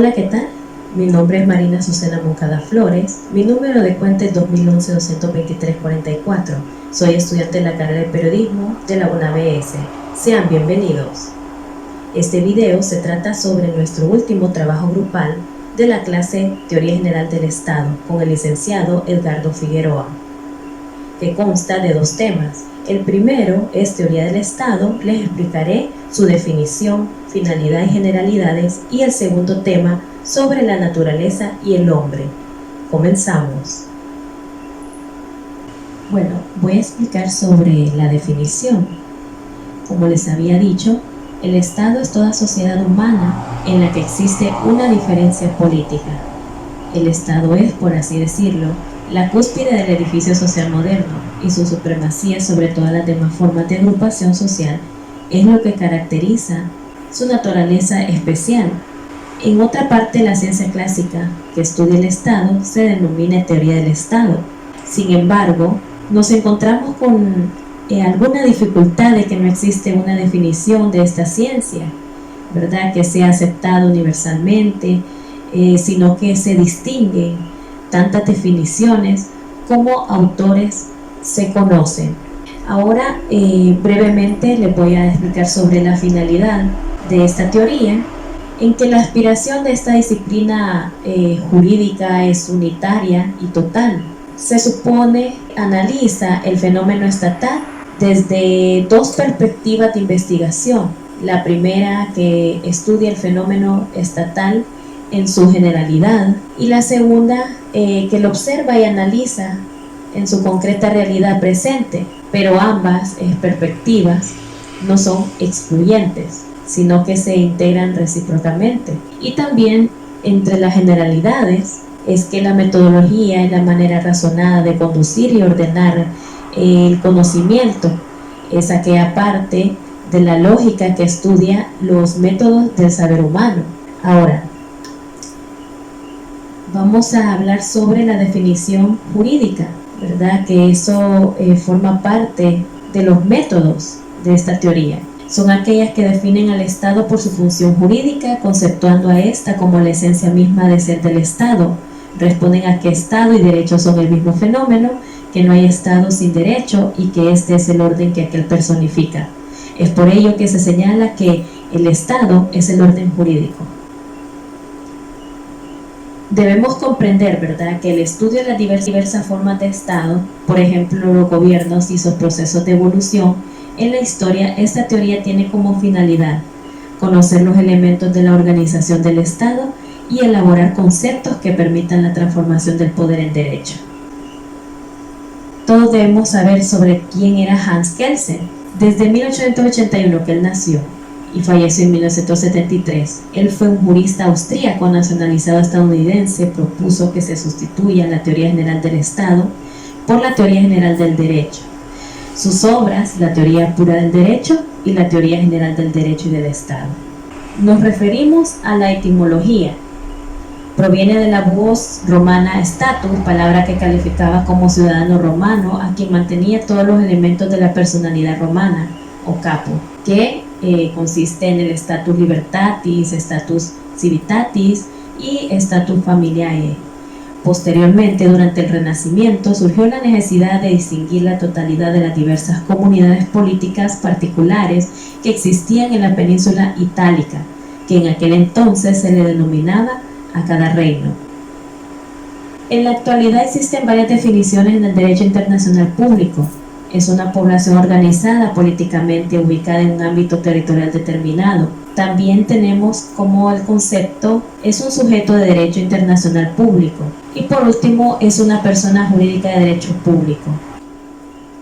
Hola, ¿qué tal? Mi nombre es Marina Azucena Moncada Flores. Mi número de cuenta es 2011-223-44. Soy estudiante de la carrera de periodismo de la UNABS. Sean bienvenidos. Este video se trata sobre nuestro último trabajo grupal de la clase Teoría General del Estado con el licenciado Edgardo Figueroa, que consta de dos temas. El primero es Teoría del Estado, les explicaré su definición, finalidad y generalidades, y el segundo tema sobre la naturaleza y el hombre. Comenzamos. Bueno, voy a explicar sobre la definición. Como les había dicho, el Estado es toda sociedad humana en la que existe una diferencia política. El Estado es, por así decirlo, la cúspide del edificio social moderno, y su supremacía sobre todas las demás formas de agrupación social es lo que caracteriza su naturaleza especial. En otra parte, la ciencia clásica que estudia el Estado se denomina teoría del Estado. Sin embargo, nos encontramos con alguna dificultad de que no existe una definición de esta ciencia, ¿verdad? Que sea aceptada universalmente, sino que se distinguen tantas definiciones como autores se conocen. Ahora brevemente les voy a explicar sobre la finalidad de esta teoría, en que la aspiración de esta disciplina jurídica es unitaria y total. Se supone, analiza el fenómeno estatal desde dos perspectivas de investigación. La primera, que estudia el fenómeno estatal en su generalidad, y la segunda, que lo observa y analiza en su concreta realidad presente, pero ambas perspectivas no son excluyentes, sino que se integran recíprocamente. Y también entre las generalidades es que la metodología es la manera razonada de conducir y ordenar el conocimiento, es aquella parte de la lógica que estudia los métodos del saber humano. Ahora, vamos a hablar sobre la definición jurídica, ¿verdad? Que eso forma parte de los métodos de esta teoría. Son aquellas que definen al Estado por su función jurídica, conceptuando a esta como la esencia misma de ser del Estado. Responden a que Estado y derecho son el mismo fenómeno, que no hay Estado sin derecho y que este es el orden que aquel personifica. Es por ello que se señala que el Estado es el orden jurídico. Debemos comprender, ¿verdad?, que el estudio de las diversas formas de Estado, por ejemplo, los gobiernos y sus procesos de evolución, en la historia, esta teoría tiene como finalidad conocer los elementos de la organización del Estado y elaborar conceptos que permitan la transformación del poder en derecho. Todos debemos saber sobre quién era Hans Kelsen. Desde 1881 que él nació y falleció en 1973. Él fue un jurista austríaco nacionalizado estadounidense. Propuso que se sustituya la teoría general del Estado por la teoría general del derecho. Sus obras, la teoría pura del derecho y la teoría general del derecho y del Estado. Nos referimos a la etimología. Proviene de la voz romana status, palabra que calificaba como ciudadano romano a quien mantenía todos los elementos de la personalidad romana o capo, que consiste en el status libertatis, status civitatis y status familiae. Posteriormente, durante el Renacimiento, surgió la necesidad de distinguir la totalidad de las diversas comunidades políticas particulares que existían en la península itálica, que en aquel entonces se le denominaba a cada reino. En la actualidad existen varias definiciones en el derecho internacional público. Es una población organizada políticamente ubicada en un ámbito territorial determinado. También tenemos como el concepto es un sujeto de derecho internacional público. Y por último, es una persona jurídica de derecho público.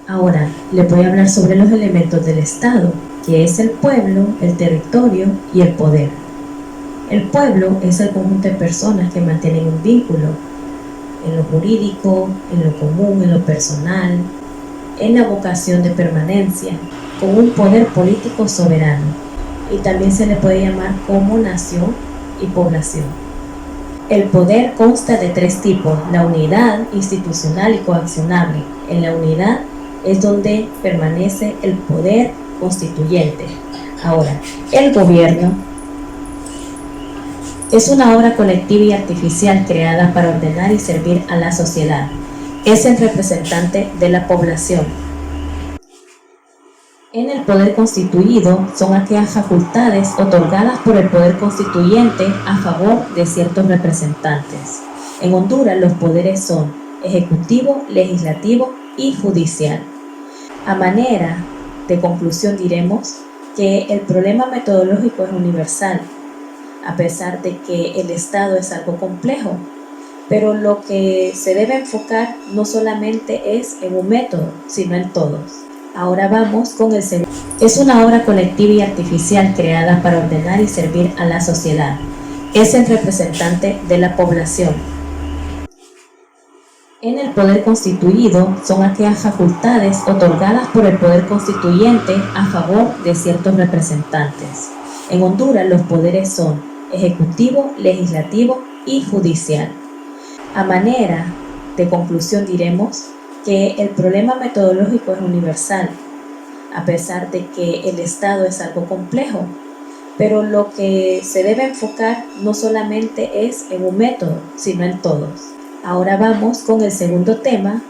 Ahora, les voy a hablar sobre los elementos del Estado, que es el pueblo, el territorio y el poder. El pueblo es el conjunto de personas que mantienen un vínculo en lo jurídico, en lo común, en lo personal, en la vocación de permanencia, con un poder político soberano, y también se le puede llamar como nación y población. El poder consta de tres tipos: la unidad, institucional y coaccionable. En la unidad es donde permanece el poder constituyente. Ahora, el gobierno Es una obra colectiva y artificial creada para ordenar y servir a la sociedad. Es el representante de la población. En el poder constituido son aquellas facultades otorgadas por el poder constituyente a favor de ciertos representantes. En Honduras los poderes son ejecutivo, legislativo y judicial. A manera de conclusión diremos que el problema metodológico es universal, a pesar de que el Estado es algo complejo, pero lo que se debe enfocar no solamente es en un método, sino en todos. Ahora vamos con el segundo. Es una obra colectiva y artificial creada para ordenar y servir a la sociedad. Es el representante de la población. En el poder constituido son aquellas facultades otorgadas por el poder constituyente a favor de ciertos representantes. En Honduras los poderes son ejecutivo, legislativo y judicial. A manera de conclusión diremos que el problema metodológico es universal, a pesar de que el Estado es algo complejo, pero lo que se debe enfocar no solamente es en un método, sino en todos. Ahora vamos con el segundo tema,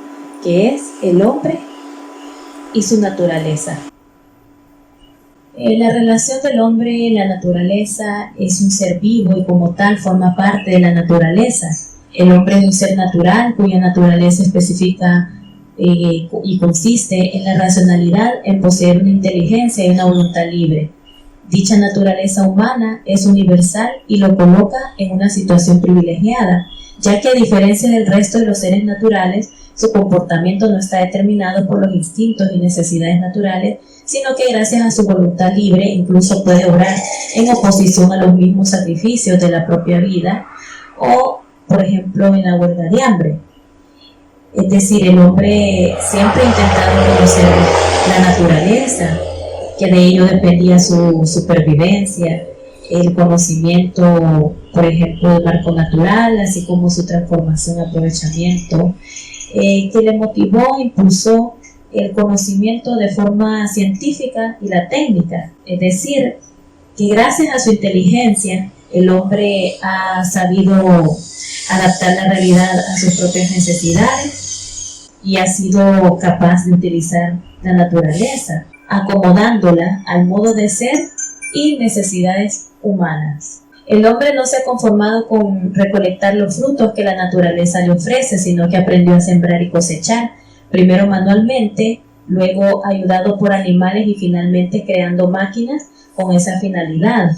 que es el hombre y su naturaleza. La relación del hombre y la naturaleza es un ser vivo y como tal forma parte de la naturaleza. El hombre es un ser natural cuya naturaleza específica y consiste en la racionalidad, en poseer una inteligencia y una voluntad libre. Dicha naturaleza humana es universal y lo coloca en una situación privilegiada, ya que a diferencia del resto de los seres naturales, su comportamiento no está determinado por los instintos y necesidades naturales, sino que gracias a su voluntad libre incluso puede obrar en oposición a los mismos sacrificios de la propia vida o, por ejemplo, en la huelga de hambre. Es decir, el hombre siempre ha intentado conocer la naturaleza, que de ello dependía su supervivencia, el conocimiento, por ejemplo, del marco natural, así como su transformación y aprovechamiento, que le motivó, impulsó el conocimiento de forma científica y la técnica. Es decir, que gracias a su inteligencia, el hombre ha sabido adaptar la realidad a sus propias necesidades y ha sido capaz de utilizar la naturaleza, acomodándola al modo de ser y necesidades humanas. El hombre no se ha conformado con recolectar los frutos que la naturaleza le ofrece, sino que aprendió a sembrar y cosechar, primero manualmente, luego ayudado por animales y finalmente creando máquinas con esa finalidad.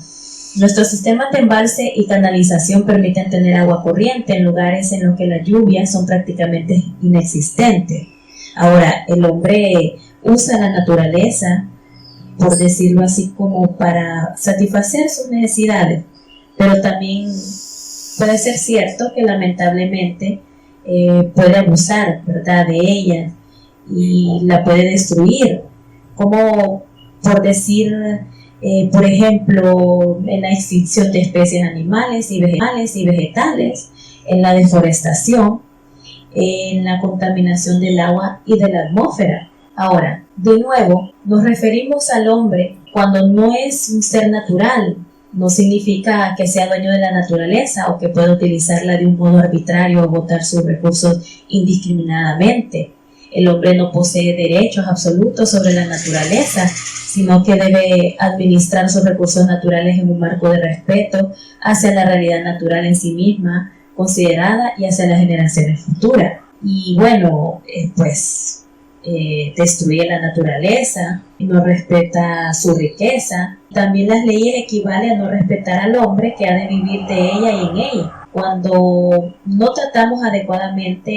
Nuestros sistemas de embalse y canalización permiten tener agua corriente en lugares en los que las lluvias son prácticamente inexistentes. Ahora, el hombre usa la naturaleza, por decirlo así, como para satisfacer sus necesidades, pero también puede ser cierto que lamentablemente puede abusar, ¿verdad?, de ella y la puede destruir, como por decir, por ejemplo, en la extinción de especies animales y vegetales, en la deforestación, en la contaminación del agua y de la atmósfera. Ahora, de nuevo, nos referimos al hombre cuando no es un ser natural. No significa que sea dueño de la naturaleza o que pueda utilizarla de un modo arbitrario o botar sus recursos indiscriminadamente. El hombre no posee derechos absolutos sobre la naturaleza, sino que debe administrar sus recursos naturales en un marco de respeto hacia la realidad natural en sí misma, considerada, y hacia las generaciones futuras. Y bueno, destruye la naturaleza, no respeta su riqueza. También las leyes equivalen a no respetar al hombre que ha de vivir de ella y en ella. Cuando no tratamos adecuadamente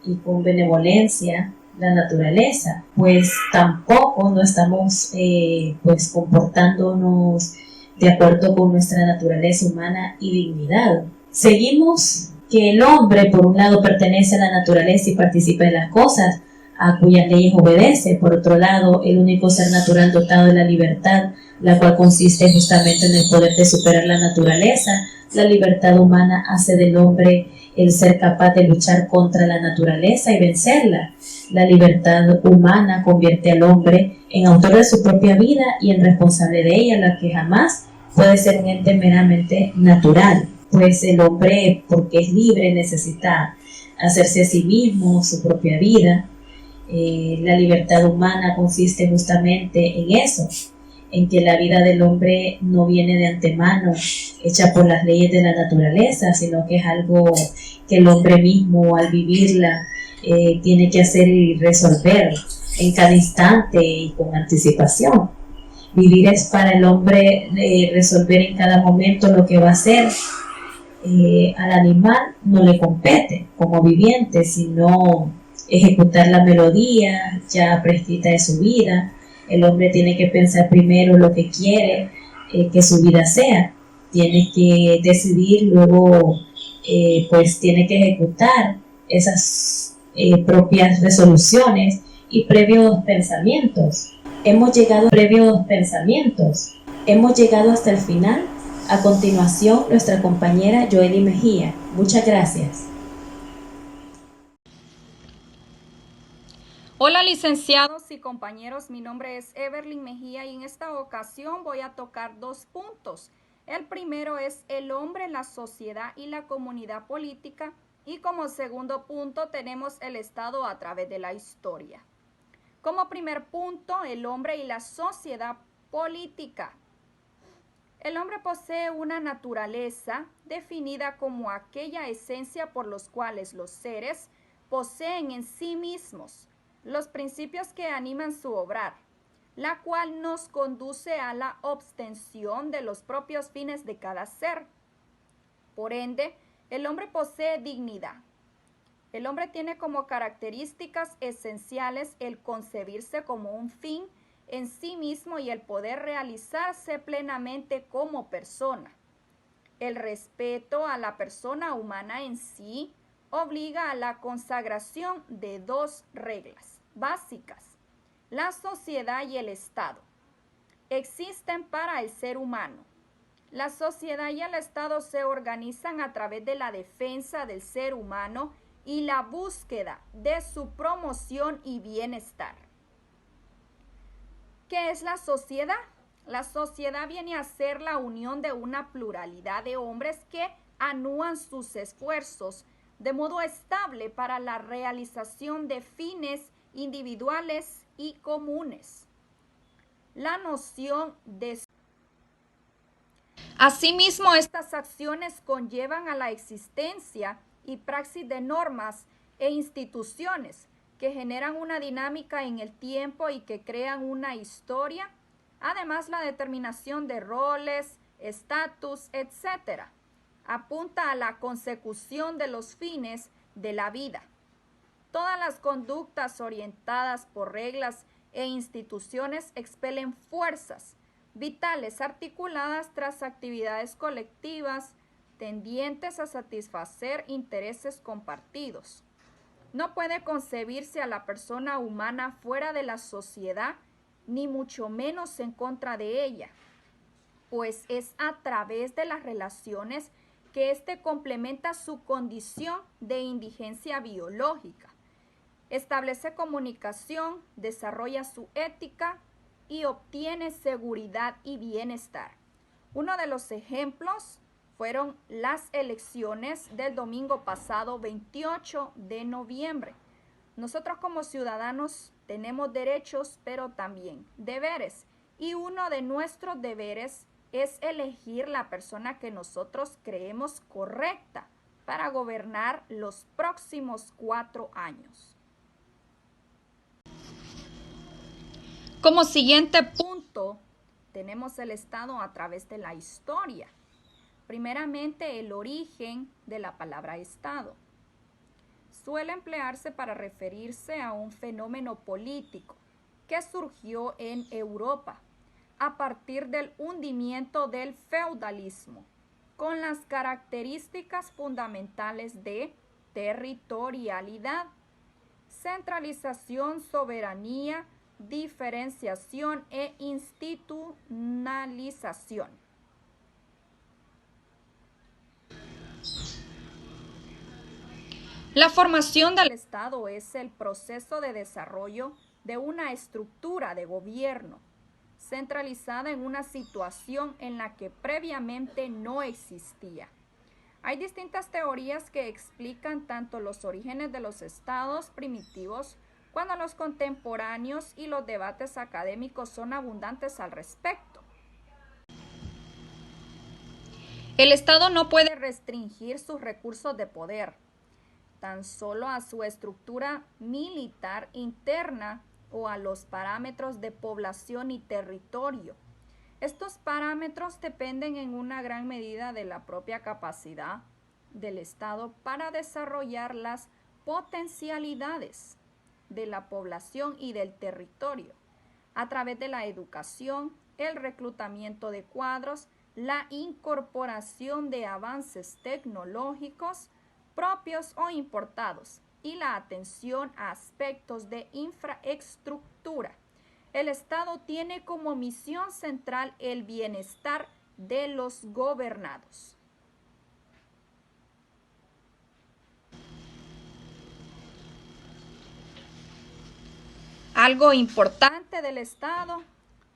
y con benevolencia la naturaleza, pues tampoco no estamos comportándonos de acuerdo con nuestra naturaleza humana y dignidad. Seguimos que el hombre, por un lado, pertenece a la naturaleza y participa de las cosas a cuyas leyes obedece. Por otro lado, el único ser natural dotado de la libertad, la cual consiste justamente en el poder de superar la naturaleza. La libertad humana hace del hombre el ser capaz de luchar contra la naturaleza y vencerla. La libertad humana convierte al hombre en autor de su propia vida y en responsable de ella, la que jamás puede ser un ente meramente natural. pues el hombre, porque es libre, necesita hacerse a sí mismo, su propia vida. La libertad humana consiste justamente en eso, en que la vida del hombre no viene de antemano hecha por las leyes de la naturaleza, sino que es algo que el hombre mismo al vivirla tiene que hacer y resolver en cada instante y con anticipación. Vivir es para el hombre resolver en cada momento lo que va a hacer. Al animal no le compete como viviente, sino ejecutar la melodía ya prescrita de su vida. El hombre tiene que pensar primero lo que quiere que su vida sea. Tiene que decidir, luego pues tiene que ejecutar esas propias resoluciones y previos pensamientos. Hemos llegado hasta el final. A continuación, nuestra compañera Joely Mejía. Muchas gracias. Hola licenciados y compañeros, mi nombre es Everlyn Mejía y en esta ocasión voy a tocar 2 puntos. El primero es el hombre, la sociedad y la comunidad política, y como segundo punto tenemos el Estado a través de la historia. Como primer punto, el hombre y la sociedad política. El hombre posee una naturaleza definida como aquella esencia por los cuales los seres poseen en sí mismos los principios que animan su obrar, la cual nos conduce a la obtención de los propios fines de cada ser. Por ende, el hombre posee dignidad. El hombre tiene como características esenciales el concebirse como un fin en sí mismo y el poder realizarse plenamente como persona. El respeto a la persona humana en sí obliga a la consagración de 2 reglas básicas: la sociedad y el Estado. Existen para el ser humano. La sociedad y el Estado se organizan a través de la defensa del ser humano y la búsqueda de su promoción y bienestar. ¿Qué es la sociedad? La sociedad viene a ser la unión de una pluralidad de hombres que anúan sus esfuerzos de modo estable para la realización de fines individuales y comunes. La noción de... Asimismo, estas acciones conllevan a la existencia y praxis de normas e instituciones que generan una dinámica en el tiempo y que crean una historia. Además, la determinación de roles, estatus, etc. apunta a la consecución de los fines de la vida. Todas las conductas orientadas por reglas e instituciones expelen fuerzas vitales articuladas tras actividades colectivas tendientes a satisfacer intereses compartidos. No puede concebirse a la persona humana fuera de la sociedad, ni mucho menos en contra de ella, pues es a través de las relaciones que éste complementa su condición de indigencia biológica, establece comunicación, desarrolla su ética y obtiene seguridad y bienestar. Uno de los ejemplos fueron las elecciones del domingo pasado, 28 de noviembre. Nosotros como ciudadanos tenemos derechos, pero también deberes. Y uno de nuestros deberes es elegir la persona que nosotros creemos correcta para gobernar los próximos 4 años. Como siguiente punto, tenemos el Estado a través de la historia. Primeramente, el origen de la palabra Estado. Suele emplearse para referirse a un fenómeno político que surgió en Europa a partir del hundimiento del feudalismo, con las características fundamentales de territorialidad, centralización, soberanía, diferenciación e institucionalización. La formación del Estado es el proceso de desarrollo de una estructura de gobierno centralizada en una situación en la que previamente no existía. Hay distintas teorías que explican tanto los orígenes de los estados primitivos, cuando los contemporáneos y los debates académicos son abundantes al respecto. El Estado no puede restringir sus recursos de poder, tan solo a su estructura militar interna o a los parámetros de población y territorio. Estos parámetros dependen en una gran medida de la propia capacidad del Estado para desarrollar las potencialidades de la población y del territorio a través de la educación, el reclutamiento de cuadros, la incorporación de avances tecnológicos propios o importados y la atención a aspectos de infraestructura. El Estado tiene como misión central el bienestar de los gobernados. Algo importante del Estado,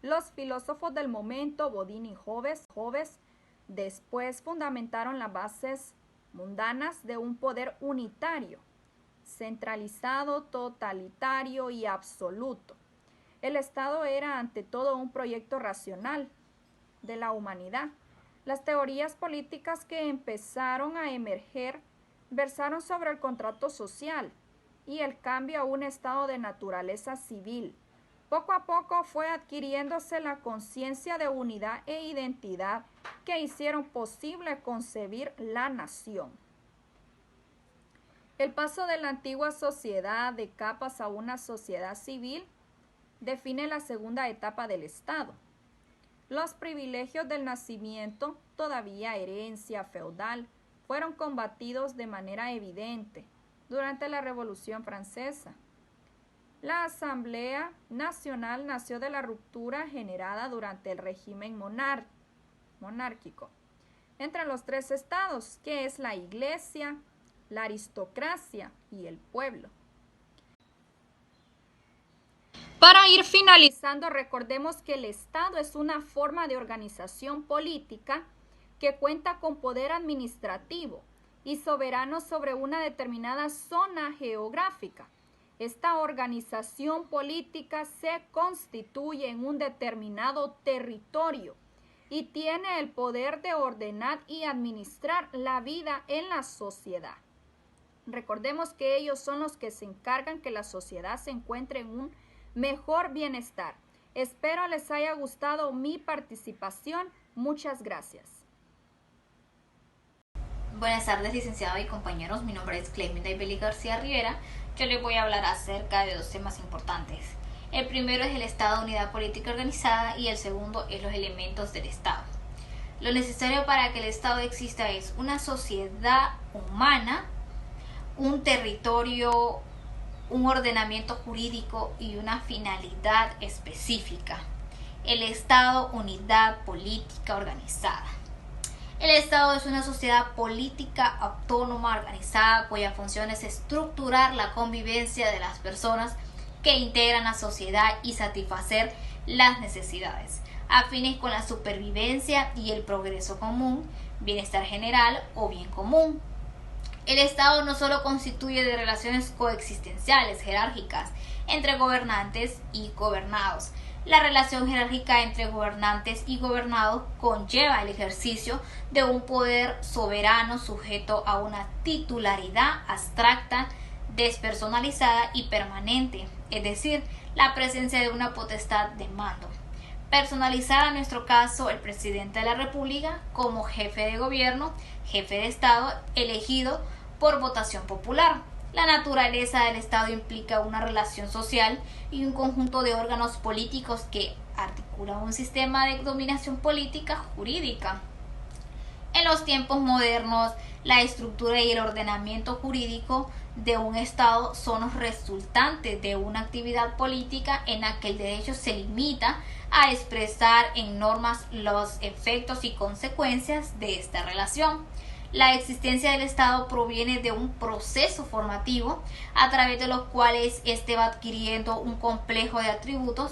los filósofos del momento, Bodin y Hobbes, después fundamentaron las bases mundanas de un poder unitario, centralizado, totalitario y absoluto. El Estado era ante todo un proyecto racional de la humanidad. Las teorías políticas que empezaron a emerger versaron sobre el contrato social y el cambio a un estado de naturaleza civil. Poco a poco fue adquiriéndose la conciencia de unidad e identidad que hicieron posible concebir la nación. El paso de la antigua sociedad de capas a una sociedad civil define la segunda etapa del Estado. Los privilegios del nacimiento, todavía herencia feudal, fueron combatidos de manera evidente durante la Revolución Francesa. La Asamblea Nacional nació de la ruptura generada durante el régimen monárquico entre los tres estados, que es la Iglesia, la aristocracia y el pueblo. Para ir finalizando, recordemos que el Estado es una forma de organización política que cuenta con poder administrativo y soberano sobre una determinada zona geográfica. Esta organización política se constituye en un determinado territorio y tiene el poder de ordenar y administrar la vida en la sociedad. Recordemos que ellos son los que se encargan que la sociedad se encuentre en un mejor bienestar. Espero les haya gustado mi participación. Muchas gracias. Buenas tardes, licenciado y compañeros. Mi nombre es Clemente Ibeli García Rivera. Yo les voy a hablar acerca de dos temas importantes. El primero es el estado de unidad política organizada y el segundo es los elementos del Estado. Lo necesario para que el Estado exista es una sociedad humana, un territorio, un ordenamiento jurídico y una finalidad específica. El Estado, unidad política organizada. El Estado es una sociedad política autónoma organizada cuya función es estructurar la convivencia de las personas que integran la sociedad y satisfacer las necesidades, afines con la supervivencia y el progreso común, bienestar general o bien común. El Estado no solo constituye de relaciones coexistenciales, jerárquicas, entre gobernantes y gobernados. La relación jerárquica entre gobernantes y gobernados conlleva el ejercicio de un poder soberano sujeto a una titularidad abstracta, despersonalizada y permanente, es decir, la presencia de una potestad de mando. Personalizada en nuestro caso el presidente de la República como jefe de gobierno, jefe de Estado, elegido por votación popular. La naturaleza del Estado implica una relación social y un conjunto de órganos políticos que articulan un sistema de dominación política jurídica. En los tiempos modernos, la estructura y el ordenamiento jurídico de un Estado son los resultantes de una actividad política en la que el derecho se limita a expresar en normas los efectos y consecuencias de esta relación. La existencia del Estado proviene de un proceso formativo a través de los cuales éste va adquiriendo un complejo de atributos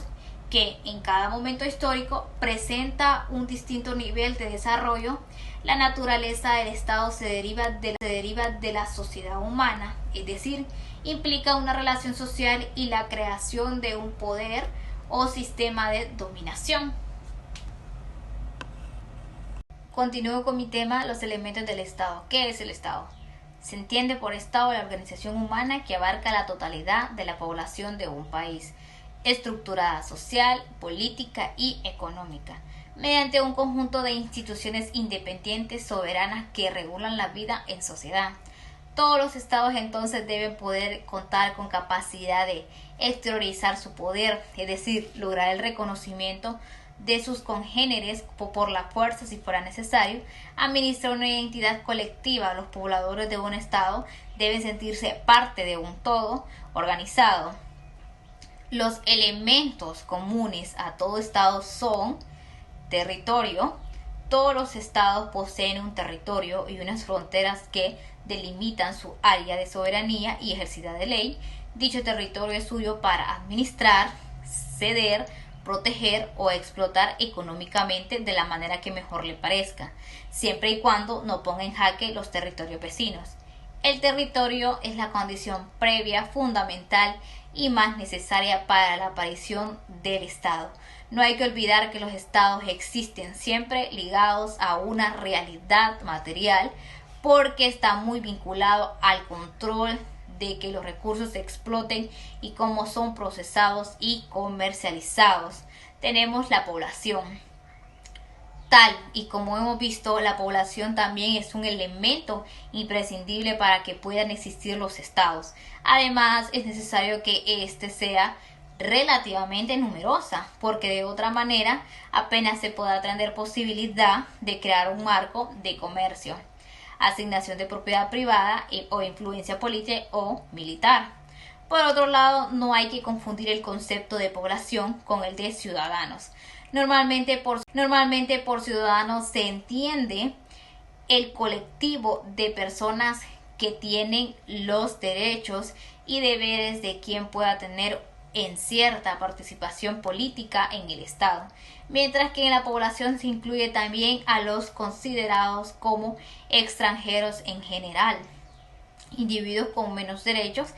que en cada momento histórico presenta un distinto nivel de desarrollo. La naturaleza del Estado se deriva de la sociedad humana, es decir, implica una relación social y la creación de un poder o sistema de dominación. Continúo con mi tema, los elementos del Estado. ¿Qué es el Estado? Se entiende por Estado la organización humana que abarca la totalidad de la población de un país, estructurada social, política y económica, mediante un conjunto de instituciones independientes soberanas que regulan la vida en sociedad. Todos los estados entonces deben poder contar con capacidad de exteriorizar su poder, es decir, lograr el reconocimiento de sus congéneres por la fuerza si fuera necesario, administrar una identidad colectiva. Los pobladores de un estado deben sentirse parte de un todo organizado. Los elementos comunes a todo estado son territorio. Todos los estados poseen un territorio y unas fronteras que delimitan su área de soberanía y ejercicio de ley. Dicho territorio es suyo para administrar, ceder, proteger o explotar económicamente de la manera que mejor le parezca, siempre y cuando no ponga en jaque los territorios vecinos. El territorio es la condición previa, fundamental y más necesaria para la aparición del Estado. No hay que olvidar que los estados existen siempre ligados a una realidad material porque está muy vinculado al control de que los recursos se exploten y cómo son procesados y comercializados. Tenemos la población. Tal y como hemos visto, la población también es un elemento imprescindible para que puedan existir los estados. Además, es necesario que éste sea relativamente numerosa, porque de otra manera apenas se podrá tener posibilidad de crear un marco de comercio, asignación de propiedad privada o influencia política o militar. Por otro lado, no hay que confundir el concepto de población con el de ciudadanos. Normalmente por ciudadanos se entiende el colectivo de personas que tienen los derechos y deberes de quien pueda tener en cierta participación política en el Estado, mientras que en la población se incluye también a los considerados como extranjeros en general, individuos con menos derechos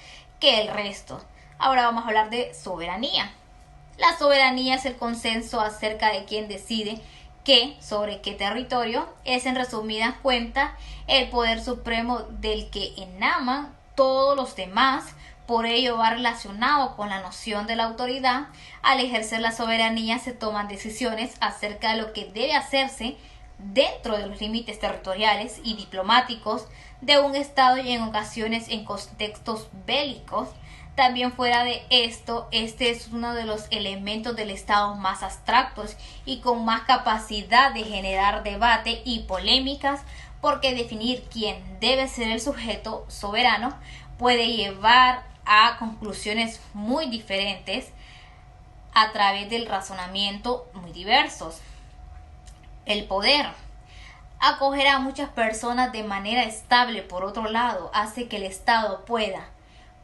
que el resto. Ahora vamos a hablar de soberanía. La soberanía es el consenso acerca de quién decide qué sobre qué territorio. Es en resumidas cuentas el poder supremo del que enaman todos los demás. Por ello va relacionado con la noción de la autoridad. Al ejercer la soberanía se toman decisiones acerca de lo que debe hacerse dentro de los límites territoriales y diplomáticos de un Estado y en ocasiones en contextos bélicos. También fuera de esto, este es uno de los elementos del Estado más abstractos y con más capacidad de generar debate y polémicas, porque definir quién debe ser el sujeto soberano puede llevar a conclusiones muy diferentes a través del razonamiento muy diversos. El poder. Acoger a muchas personas de manera estable, por otro lado, hace que el Estado pueda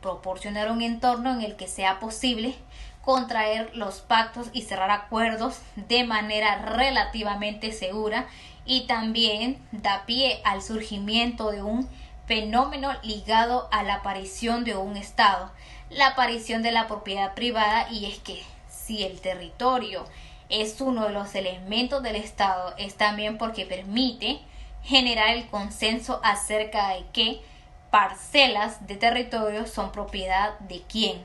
proporcionar un entorno en el que sea posible contraer los pactos y cerrar acuerdos de manera relativamente segura, y también da pie al surgimiento de un fenómeno ligado a la aparición de un Estado, la aparición de la propiedad privada. Y es que si el territorio es uno de los elementos del Estado, es también porque permite generar el consenso acerca de qué parcelas de territorio son propiedad de quién.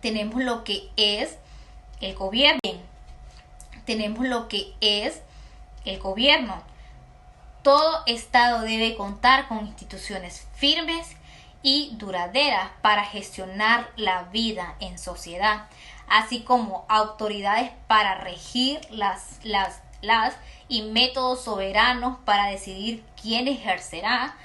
Tenemos lo que es el gobierno. Todo Estado debe contar con instituciones firmes y duraderas para gestionar la vida en sociedad, así como autoridades para regir las y métodos soberanos para decidir quién ejercerá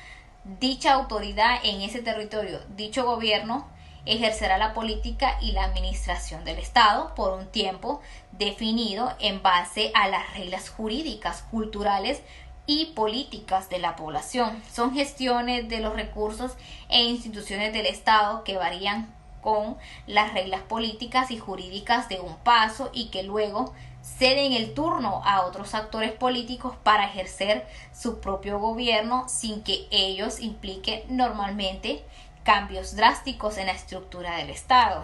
dicha autoridad en ese territorio. Dicho gobierno ejercerá la política y la administración del Estado por un tiempo definido en base a las reglas jurídicas, culturales y políticas de la población. Son gestiones de los recursos e instituciones del Estado que varían con las reglas políticas y jurídicas de un paso y que luego ceden el turno a otros actores políticos para ejercer su propio gobierno sin que ellos impliquen normalmente cambios drásticos en la estructura del Estado.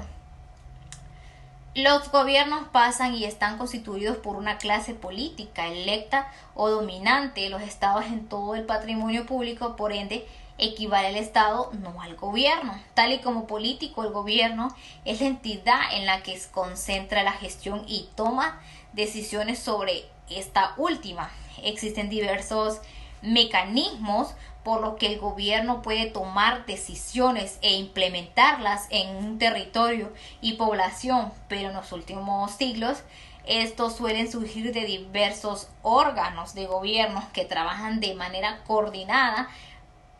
Los gobiernos pasan y están constituidos por una clase política electa o dominante. Los estados en todo el patrimonio público, por ende, equivale al Estado, no al gobierno. Tal y como político, el gobierno es la entidad en la que se concentra la gestión y toma decisiones sobre esta última. Existen diversos mecanismos por los que el gobierno puede tomar decisiones e implementarlas en un territorio y población, pero en los últimos siglos estos suelen surgir de diversos órganos de gobierno que trabajan de manera coordinada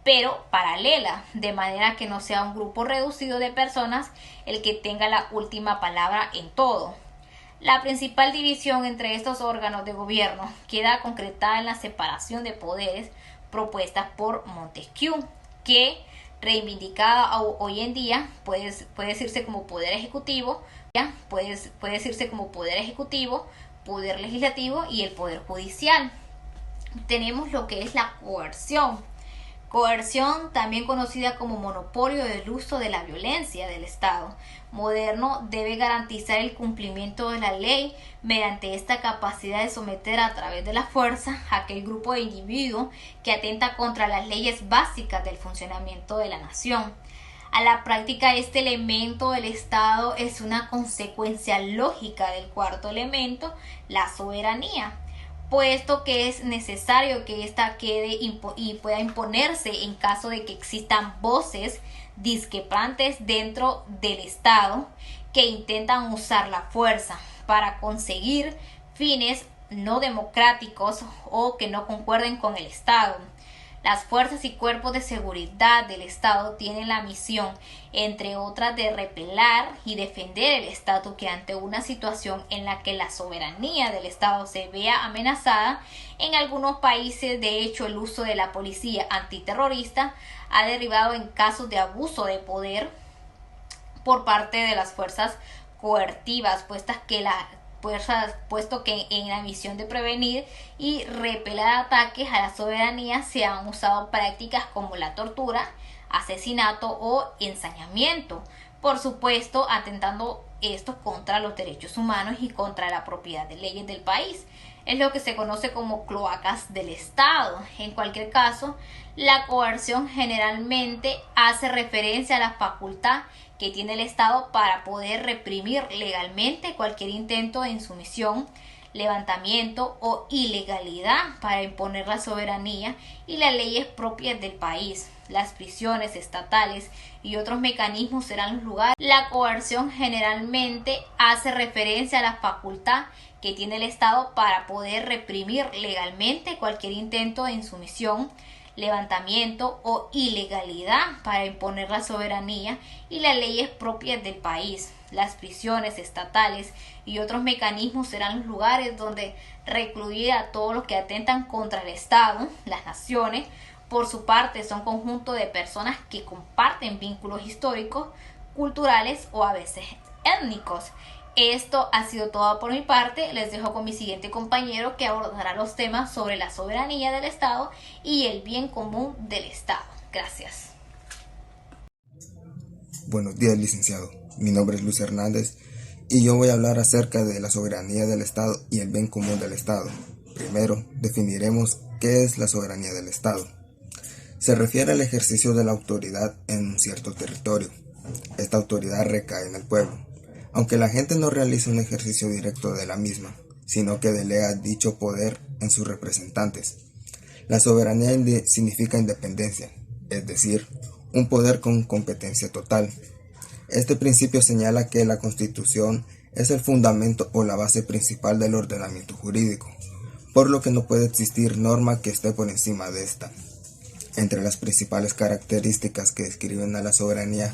pero paralela, de manera que no sea un grupo reducido de personas el que tenga la última palabra en todo. La principal división entre estos órganos de gobierno queda concretada en la separación de poderes propuestas por Montesquieu, que reivindicada hoy en día puede decirse como poder ejecutivo, puede decirse como poder ejecutivo, poder legislativo y el poder judicial. Tenemos lo que es la coerción. Coerción, también conocida como monopolio del uso de la violencia del Estado moderno, debe garantizar el cumplimiento de la ley mediante esta capacidad de someter a través de la fuerza a aquel grupo de individuos que atenta contra las leyes básicas del funcionamiento de la nación. A la práctica, este elemento del Estado es una consecuencia lógica del cuarto elemento, la soberanía, puesto que es necesario que ésta quede y pueda imponerse en caso de que existan voces discrepantes dentro del Estado que intentan usar la fuerza para conseguir fines no democráticos o que no concuerden con el Estado. Las fuerzas y cuerpos de seguridad del Estado tienen la misión, entre otras, de repeler y defender el Estado que ante una situación en la que la soberanía del Estado se vea amenazada. En algunos países, de hecho, el uso de la policía antiterrorista ha derivado en casos de abuso de poder por parte de las fuerzas coercitivas, puesto que en la misión de prevenir y repeler ataques a la soberanía se han usado prácticas como la tortura, asesinato o ensañamiento, por supuesto atentando esto contra los derechos humanos y contra la propiedad de leyes del país. Es lo que se conoce como cloacas del Estado. En cualquier caso, la coerción generalmente hace referencia a la facultad que tiene el Estado para poder reprimir legalmente cualquier intento de insumisión, levantamiento o ilegalidad para imponer la soberanía y las leyes propias del país. Las prisiones estatales y otros mecanismos serán los lugares. La coerción generalmente hace referencia a la facultad que tiene el Estado para poder reprimir legalmente cualquier intento de insumisión, levantamiento o ilegalidad para imponer la soberanía y las leyes propias del país. Las prisiones estatales y otros mecanismos serán los lugares donde recluir a todos los que atentan contra el Estado. Las naciones, por su parte, son conjunto de personas que comparten vínculos históricos, culturales o a veces étnicos. Esto ha sido todo por mi parte. Les dejo con mi siguiente compañero que abordará los temas sobre la soberanía del Estado y el bien común del Estado. Gracias. Buenos días, licenciado. Mi nombre es Luis Hernández y yo voy a hablar acerca de la soberanía del Estado y el bien común del Estado. Primero, definiremos qué es la soberanía del Estado. Se refiere al ejercicio de la autoridad en un cierto territorio. Esta autoridad recae en el pueblo, aunque la gente no realiza un ejercicio directo de la misma, sino que delega dicho poder en sus representantes. La soberanía significa independencia, es decir, un poder con competencia total. Este principio señala que la Constitución es el fundamento o la base principal del ordenamiento jurídico, por lo que no puede existir norma que esté por encima de esta. Entre las principales características que describen a la soberanía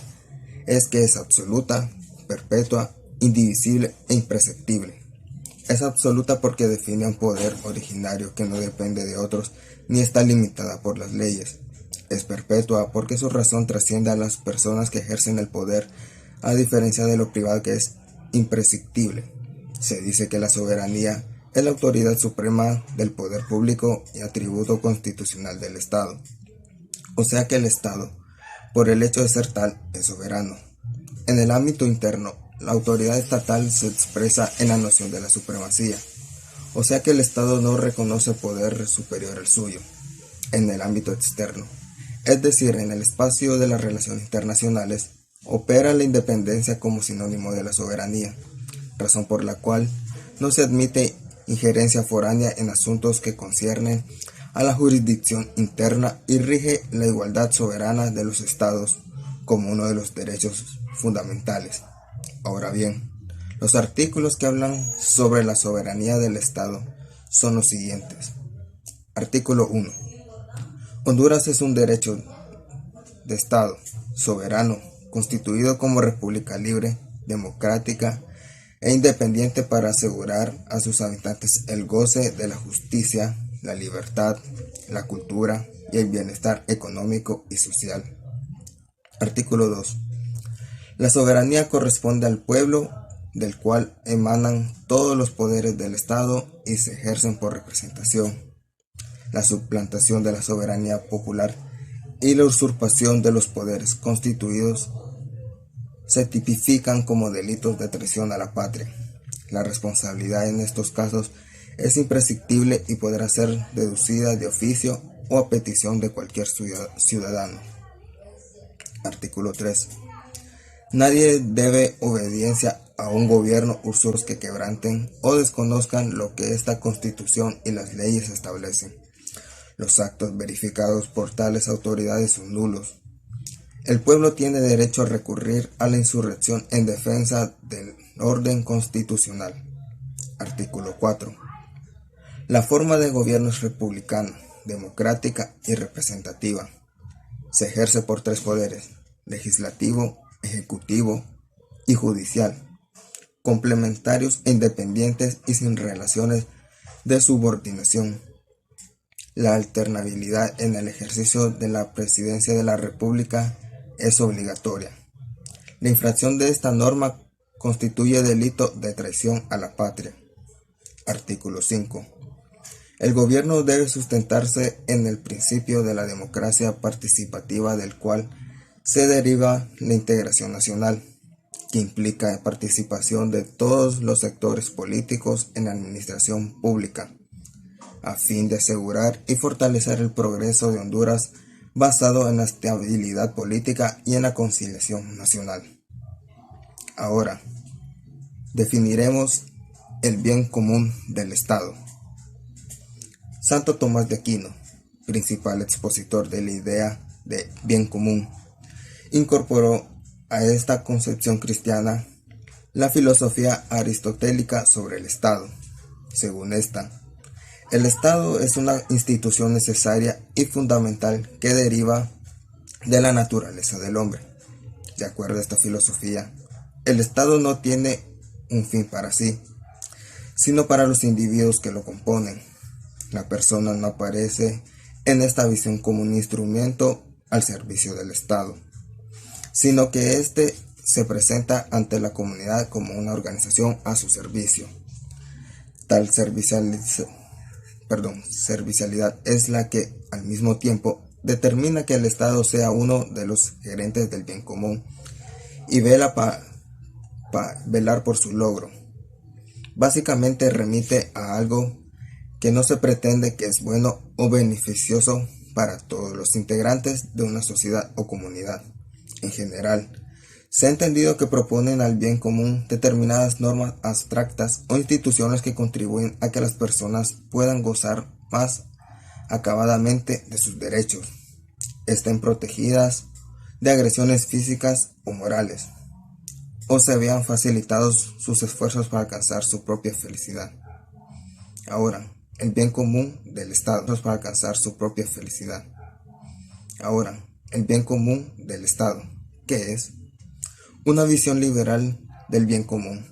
es que es absoluta, perpetua, indivisible e imprescriptible. Es absoluta porque define un poder originario que no depende de otros ni está limitada por las leyes. Es perpetua porque su razón trasciende a las personas que ejercen el poder a diferencia de lo privado, que es imprescriptible. Se dice que la soberanía es la autoridad suprema del poder público y atributo constitucional del Estado. O sea que el Estado, por el hecho de ser tal, es soberano. En el ámbito interno, la autoridad estatal se expresa en la noción de la supremacía. O sea que el Estado no reconoce poder superior al suyo. En el ámbito externo, es decir, en el espacio de las relaciones internacionales, opera la independencia como sinónimo de la soberanía, razón por la cual no se admite injerencia foránea en asuntos que conciernen a la jurisdicción interna y rige la igualdad soberana de los estados como uno de los derechos fundamentales. Ahora bien, los artículos que hablan sobre la soberanía del Estado son los siguientes. Artículo 1. Honduras es un derecho de Estado soberano, constituido como república libre, democrática e independiente para asegurar a sus habitantes el goce de la justicia, la libertad, la cultura y el bienestar económico y social. Artículo 2. La soberanía corresponde al pueblo, del cual emanan todos los poderes del Estado y se ejercen por representación. La suplantación de la soberanía popular y la usurpación de los poderes constituidos se tipifican como delitos de traición a la patria. La responsabilidad en estos casos es imprescriptible y podrá ser deducida de oficio o a petición de cualquier ciudadano. Artículo 3. Nadie debe obediencia a un gobierno usurpador que quebranten o desconozcan lo que esta Constitución y las leyes establecen. Los actos verificados por tales autoridades son nulos. El pueblo tiene derecho a recurrir a la insurrección en defensa del orden constitucional. Artículo 4. La forma de gobierno es republicana, democrática y representativa. Se ejerce por tres poderes: legislativo, ejecutivo y judicial, complementarios e independientes y sin relaciones de subordinación. La alternabilidad en el ejercicio de la presidencia de la República es obligatoria. La infracción de esta norma constituye delito de traición a la patria. Artículo 5. El gobierno debe sustentarse en el principio de la democracia participativa, del cual se deriva la integración nacional, que implica participación de todos los sectores políticos en la administración pública, a fin de asegurar y fortalecer el progreso de Honduras basado en la estabilidad política y en la conciliación nacional. Ahora, definiremos el bien común del Estado. Santo Tomás de Aquino, principal expositor de la idea de bien común, incorporó a esta concepción cristiana la filosofía aristotélica sobre el Estado. Según esta, el Estado es una institución necesaria y fundamental que deriva de la naturaleza del hombre. De acuerdo a esta filosofía, el Estado no tiene un fin para sí, sino para los individuos que lo componen. La persona no aparece en esta visión como un instrumento al servicio del Estado, sino que éste se presenta ante la comunidad como una organización a su servicio. Tal servicialidad es la que, al mismo tiempo, determina que el Estado sea uno de los gerentes del bien común y vela velar por su logro. Básicamente remite a algo que no se pretende que es bueno o beneficioso para todos los integrantes de una sociedad o comunidad. En general, se ha entendido que proponen al bien común determinadas normas abstractas o instituciones que contribuyen a que las personas puedan gozar más acabadamente de sus derechos, estén protegidas de agresiones físicas o morales, o se vean facilitados sus esfuerzos para alcanzar su propia felicidad. Ahora, el bien común del Estado para alcanzar su propia felicidad. Ahora, el bien común del Estado, ¿qué es? Una visión liberal del bien común.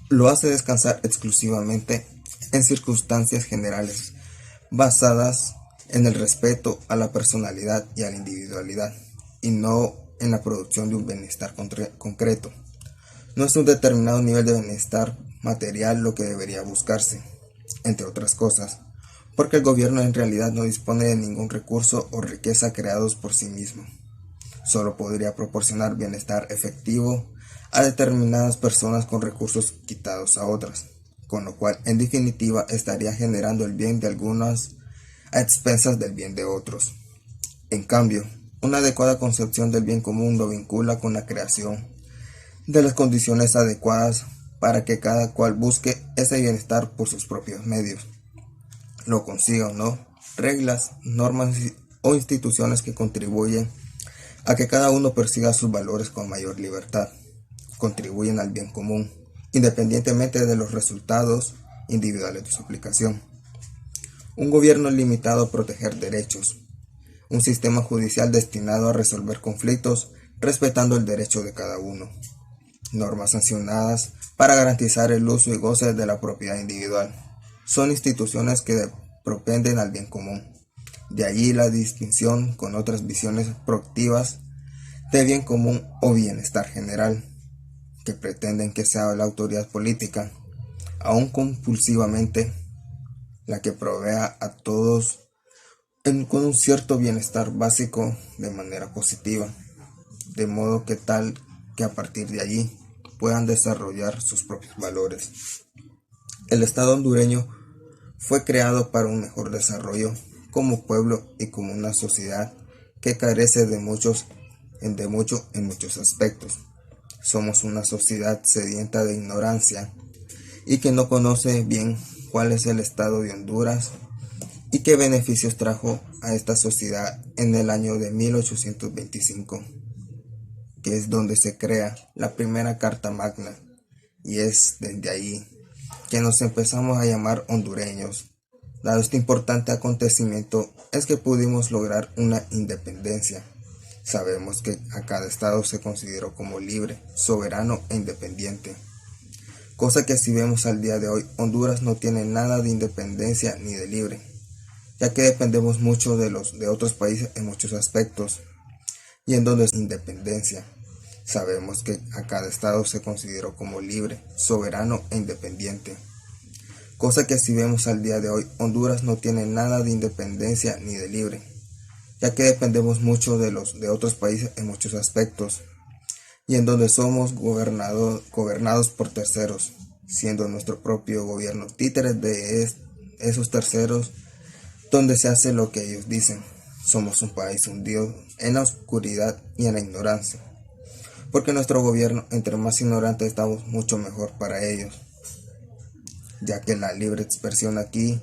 Lo hace descansar exclusivamente en circunstancias generales, basadas en el respeto a la personalidad y a la individualidad, y no en la producción de un bienestar concreto. No es un determinado nivel de bienestar material lo que debería buscarse, entre otras cosas, porque el gobierno en realidad no dispone de ningún recurso o riqueza creados por sí mismo. Solo podría proporcionar bienestar efectivo a determinadas personas con recursos quitados a otras, con lo cual en definitiva estaría generando el bien de algunas a expensas del bien de otros. En cambio, una adecuada concepción del bien común lo vincula con la creación de las condiciones adecuadas para que cada cual busque ese bienestar por sus propios medios, lo consiga o no, reglas, normas o instituciones que contribuyen a que cada uno persiga sus valores con mayor libertad, contribuyen al bien común, independientemente de los resultados individuales de su aplicación. Un gobierno limitado a proteger derechos, un sistema judicial destinado a resolver conflictos respetando el derecho de cada uno, normas sancionadas para garantizar el uso y goce de la propiedad individual. Son instituciones que propenden al bien común. De allí la distinción con otras visiones proactivas de bien común o bienestar general, que pretenden que sea la autoridad política, aun compulsivamente, la que provea a todos con un cierto bienestar básico de manera positiva, de modo que tal que a partir de allí puedan desarrollar sus propios valores. El Estado hondureño fue creado para un mejor desarrollo como pueblo y como una sociedad que carece de mucho en muchos aspectos. Somos una sociedad sedienta de ignorancia y que no conoce bien cuál es el estado de Honduras y qué beneficios trajo a esta sociedad en el año de 1825, que es donde se crea la primera Carta Magna, y es desde ahí que nos empezamos a llamar hondureños. Dado este importante acontecimiento es que pudimos lograr una independencia. Sabemos que a cada estado se consideró como libre, soberano e independiente, cosa que si vemos al día de hoy, Honduras no tiene nada de independencia ni de libre, ya que dependemos mucho de otros países en muchos aspectos, y en donde es independencia. Sabemos que a cada estado se consideró como libre, soberano e independiente, cosa que si vemos al día de hoy, Honduras no tiene nada de independencia ni de libre, ya que dependemos mucho de otros países en muchos aspectos, y en donde somos gobernados por terceros, siendo nuestro propio gobierno títeres de esos terceros, donde se hace lo que ellos dicen. Somos un país hundido en la oscuridad y en la ignorancia, porque nuestro gobierno, entre más ignorante estamos, mucho mejor para ellos, ya que la libre expresión aquí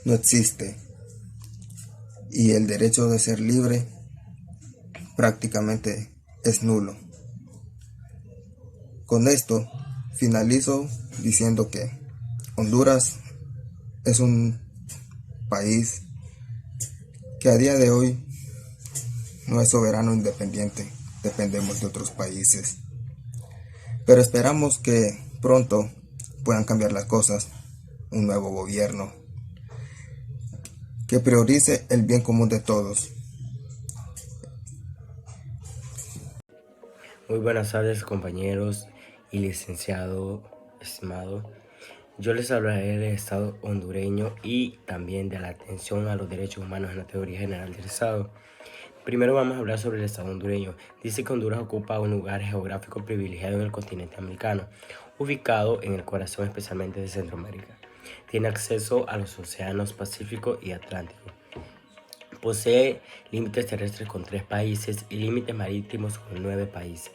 no existe, y el derecho de ser libre prácticamente es nulo. Con esto finalizo diciendo que Honduras es un país que a día de hoy no es soberano e independiente, dependemos de otros países, pero esperamos que pronto puedan cambiar las cosas, un nuevo gobierno que priorice el bien común de todos. Muy buenas tardes, compañeros y licenciado estimado. Yo les hablaré del Estado hondureño y también de la atención a los derechos humanos en la teoría general del Estado. Primero vamos a hablar sobre el Estado hondureño. Dice que Honduras ocupa un lugar geográfico privilegiado en el continente americano, ubicado en el corazón especialmente de Centroamérica. Tiene acceso a los océanos Pacífico y Atlántico. Posee límites terrestres con 3 países y límites marítimos con 9 países.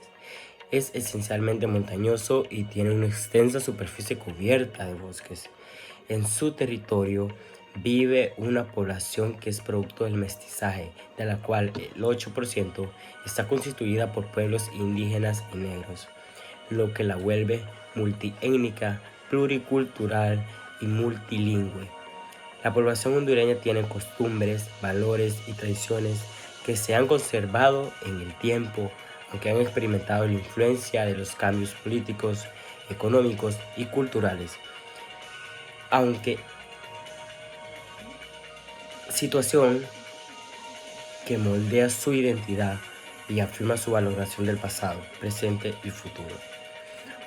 Es esencialmente montañoso y tiene una extensa superficie cubierta de bosques. En su territorio vive una población que es producto del mestizaje, de la cual el 8% está constituida por pueblos indígenas y negros, lo que la vuelve multiétnica, pluricultural y multilingüe. La población hondureña tiene costumbres, valores y tradiciones que se han conservado en el tiempo, aunque han experimentado la influencia de los cambios políticos, económicos y culturales. Aunque situación que moldea su identidad y afirma su valoración del pasado, presente y futuro.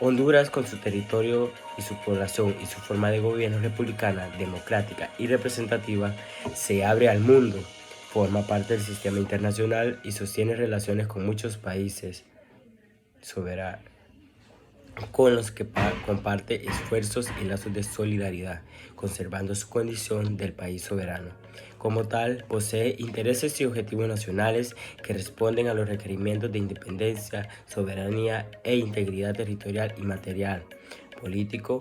Honduras, con su territorio y su población y su forma de gobierno republicana, democrática y representativa, se abre al mundo, forma parte del sistema internacional y sostiene relaciones con muchos países soberanos, con los que comparte esfuerzos y lazos de solidaridad, conservando su condición del país soberano. Como tal, posee intereses y objetivos nacionales que responden a los requerimientos de independencia, soberanía e integridad territorial y material, político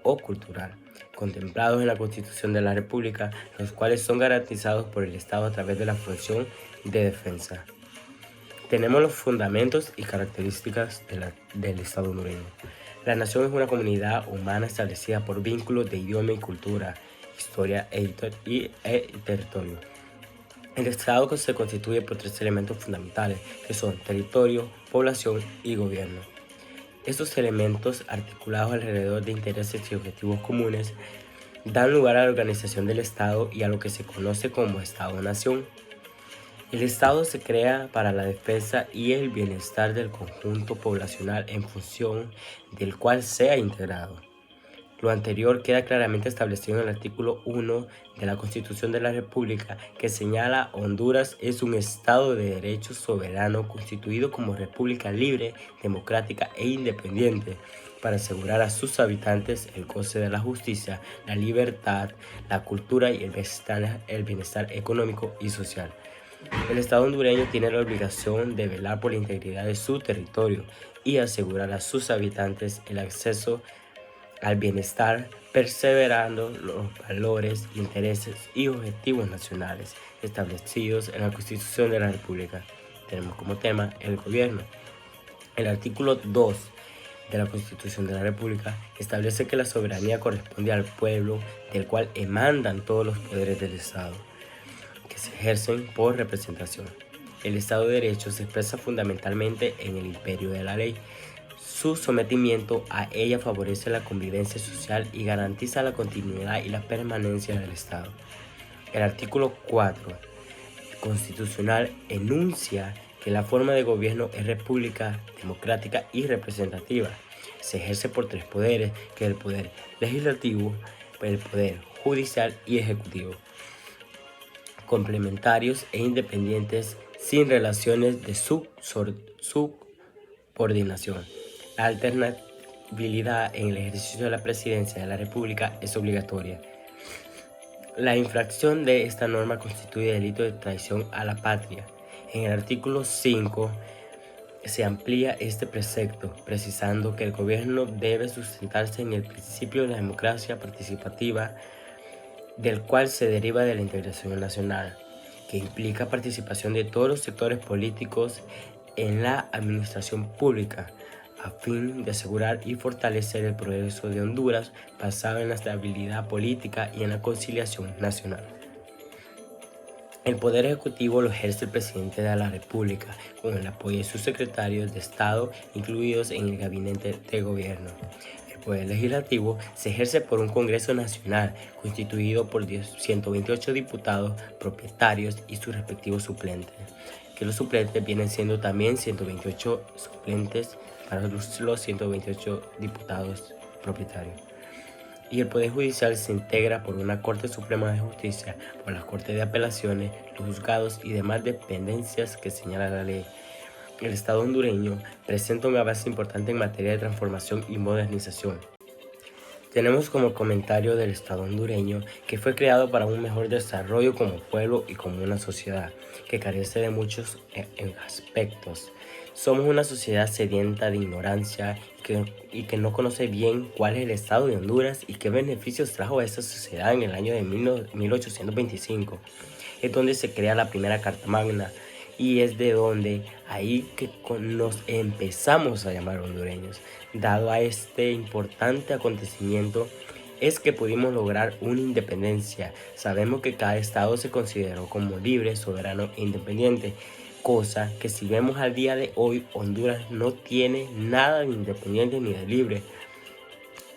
o cultural, contemplados en la Constitución de la República, los cuales son garantizados por el Estado a través de la función de defensa. Tenemos los fundamentos y características del Estado hondureño. La nación es una comunidad humana establecida por vínculos de idioma y cultura, historia y territorio. El Estado se constituye por tres elementos fundamentales, que son territorio, población y gobierno. Estos elementos, articulados alrededor de intereses y objetivos comunes, dan lugar a la organización del Estado y a lo que se conoce como Estado-nación. El Estado se crea para la defensa y el bienestar del conjunto poblacional en función del cual sea integrado. Lo anterior queda claramente establecido en el artículo 1 de la Constitución de la República, que señala: Honduras es un Estado de derecho soberano constituido como república libre, democrática e independiente, para asegurar a sus habitantes el goce de la justicia, la libertad, la cultura y el bienestar económico y social. El Estado hondureño tiene la obligación de velar por la integridad de su territorio y asegurar a sus habitantes el acceso al bienestar, perseverando los valores, intereses y objetivos nacionales establecidos en la Constitución de la República. Tenemos como tema el gobierno. El artículo 2 de la Constitución de la República establece que la soberanía corresponde al pueblo, del cual emanan todos los poderes del Estado, que se ejercen por representación. El Estado de Derecho se expresa fundamentalmente en el imperio de la ley. Su sometimiento a ella favorece la convivencia social y garantiza la continuidad y la permanencia del Estado. El artículo 4 constitucional enuncia que la forma de gobierno es república, democrática y representativa. Se ejerce por tres poderes, que es el poder legislativo, el poder judicial y ejecutivo, complementarios e independientes, sin relaciones de subordinación. La alternabilidad en el ejercicio de la presidencia de la República es obligatoria. La infracción de esta norma constituye delito de traición a la patria. En el artículo 5 se amplía este precepto, precisando que el gobierno debe sustentarse en el principio de la democracia participativa, del cual se deriva de la integración nacional, que implica participación de todos los sectores políticos en la administración pública, a fin de asegurar y fortalecer el progreso de Honduras basado en la estabilidad política y en la conciliación nacional. El poder ejecutivo lo ejerce el presidente de la República, con el apoyo de sus secretarios de Estado incluidos en el gabinete de gobierno. El poder legislativo se ejerce por un Congreso Nacional constituido por 128 diputados propietarios y sus respectivos suplentes, que los suplentes vienen siendo también 128 suplentes para los 128 diputados propietarios. Y el Poder Judicial se integra por una Corte Suprema de Justicia, por las Cortes de Apelaciones, los juzgados y demás dependencias que señala la ley. El Estado hondureño presenta un avance importante en materia de transformación y modernización. Tenemos como comentario del Estado hondureño que fue creado para un mejor desarrollo como pueblo y como una sociedad que carece de muchos aspectos. Somos una sociedad sedienta de ignorancia y que no conoce bien cuál es el estado de Honduras y qué beneficios trajo a esta sociedad en el año de 1825. Es donde se crea la primera Carta Magna y es de donde ahí que nos empezamos a llamar hondureños. Dado a este importante acontecimiento es que pudimos lograr una independencia. Sabemos que cada estado se consideró como libre, soberano e independiente, cosa que si vemos al día de hoy, Honduras no tiene nada de independiente ni de libre,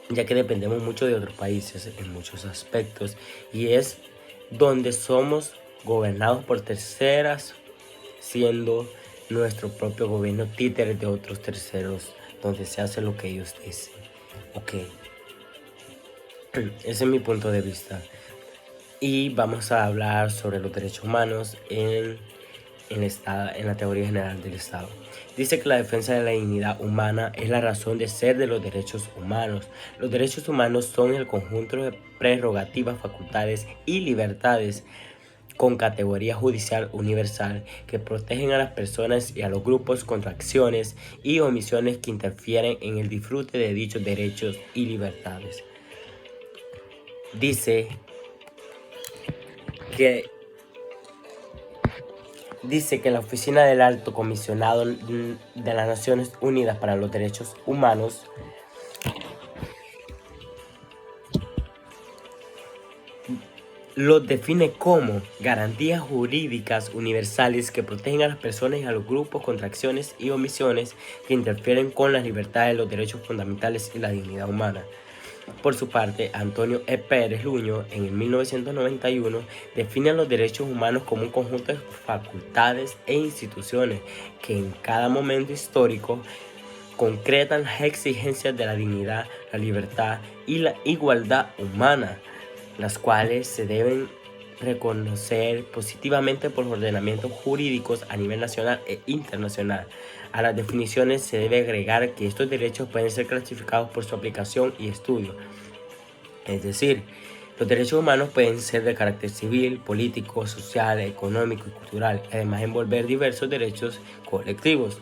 ya que dependemos mucho de otros países en muchos aspectos y es donde somos gobernados por terceras, siendo nuestro propio gobierno títere de otros terceros, donde se hace lo que ellos dicen. Ok, ese es mi punto de vista. Y vamos a hablar sobre los derechos humanos en la teoría general del Estado. Dice que la defensa de la dignidad humana es la razón de ser de los derechos humanos. Los derechos humanos son el conjunto de prerrogativas, facultades y libertades con categoría judicial universal que protegen a las personas y a los grupos contra acciones y omisiones que interfieren en el disfrute de dichos derechos y libertades. Dice que la Oficina del Alto Comisionado de las Naciones Unidas para los Derechos Humanos los define como garantías jurídicas universales que protegen a las personas y a los grupos contra acciones y omisiones que interfieren con las libertades, los derechos fundamentales y la dignidad humana. Por su parte, Antonio E. Pérez Luño, en 1991, define los derechos humanos como un conjunto de facultades e instituciones que en cada momento histórico concretan las exigencias de la dignidad, la libertad y la igualdad humana, las cuales se deben reconocer positivamente por ordenamientos jurídicos a nivel nacional e internacional. A las definiciones se debe agregar que estos derechos pueden ser clasificados por su aplicación y estudio. Es decir, los derechos humanos pueden ser de carácter civil, político, social, económico y cultural, además de envolver diversos derechos colectivos.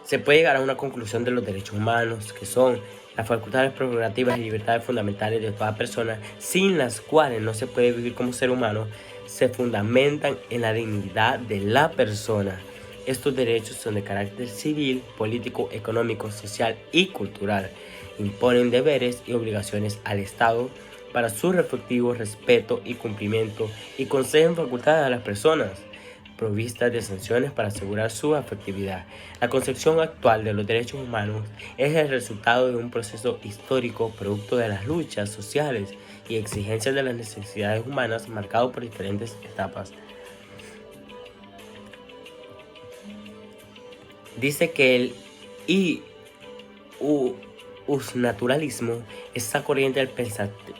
Se puede llegar a una conclusión de los derechos humanos, que son las facultades, prerrogativas y libertades fundamentales de toda persona, sin las cuales no se puede vivir como ser humano, se fundamentan en la dignidad de la persona. Estos derechos son de carácter civil, político, económico, social y cultural. Imponen deberes y obligaciones al Estado para su respectivo respeto y cumplimiento y conceden facultades a las personas provistas de sanciones para asegurar su efectividad. La concepción actual de los derechos humanos es el resultado de un proceso histórico producto de las luchas sociales y exigencias de las necesidades humanas marcado por diferentes etapas. Dice que el naturalismo, esa corriente del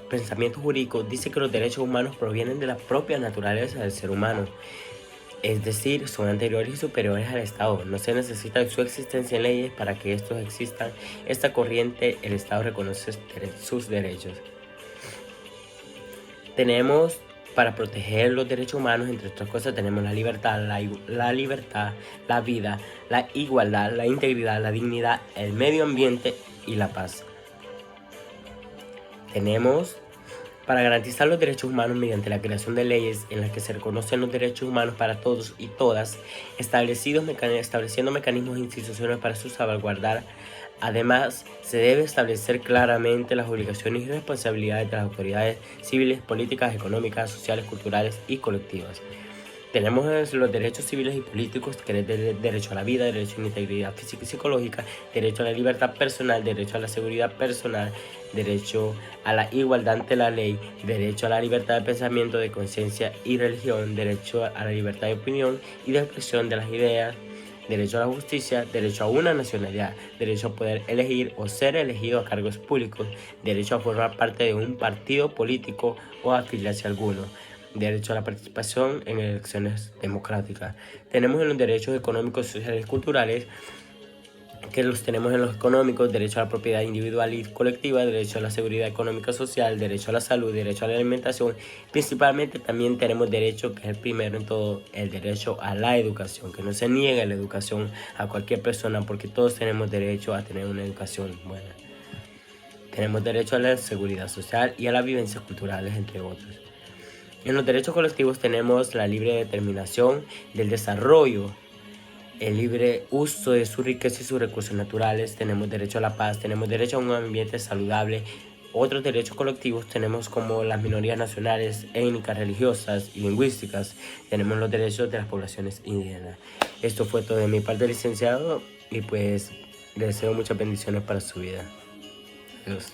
pensamiento jurídico, dice que los derechos humanos provienen de la propia naturaleza del ser humano. Es decir, son anteriores y superiores al Estado. No se necesita su existencia en leyes para que estos existan. Esta corriente, el Estado reconoce sus derechos. Tenemos, para proteger los derechos humanos, entre otras cosas, tenemos la libertad, la vida, la igualdad, la integridad, la dignidad, el medio ambiente y la paz. Tenemos para garantizar los derechos humanos mediante la creación de leyes en las que se reconocen los derechos humanos para todos y todas, estableciendo mecanismos e instituciones para su salvaguardar. Además, se debe establecer claramente las obligaciones y responsabilidades de las autoridades civiles, políticas, económicas, sociales, culturales y colectivas. Tenemos los derechos civiles y políticos, que es el derecho a la vida, derecho a la integridad física y psicológica, derecho a la libertad personal, derecho a la seguridad personal, derecho a la igualdad ante la ley, derecho a la libertad de pensamiento, de conciencia y religión, derecho a la libertad de opinión y de expresión de las ideas, derecho a la justicia, derecho a una nacionalidad, derecho a poder elegir o ser elegido a cargos públicos, derecho a formar parte de un partido político o afiliarse a alguno, derecho a la participación en elecciones democráticas. Tenemos en los derechos económicos, sociales y culturales, que los tenemos en los económicos: derecho a la propiedad individual y colectiva, derecho a la seguridad económica social, derecho a la salud, derecho a la alimentación. Principalmente también tenemos derecho, que es el primero en todo, el derecho a la educación, que no se niegue la educación a cualquier persona, porque todos tenemos derecho a tener una educación buena. Tenemos derecho a la seguridad social y a las vivencias culturales, entre otros. En los derechos colectivos tenemos la libre determinación del desarrollo, el libre uso de su riqueza y sus recursos naturales. Tenemos derecho a la paz, tenemos derecho a un ambiente saludable. Otros derechos colectivos tenemos como las minorías nacionales, étnicas, religiosas y lingüísticas. Tenemos los derechos de las poblaciones indígenas. Esto fue todo de mi parte, licenciado, y pues les deseo muchas bendiciones para su vida. Adiós.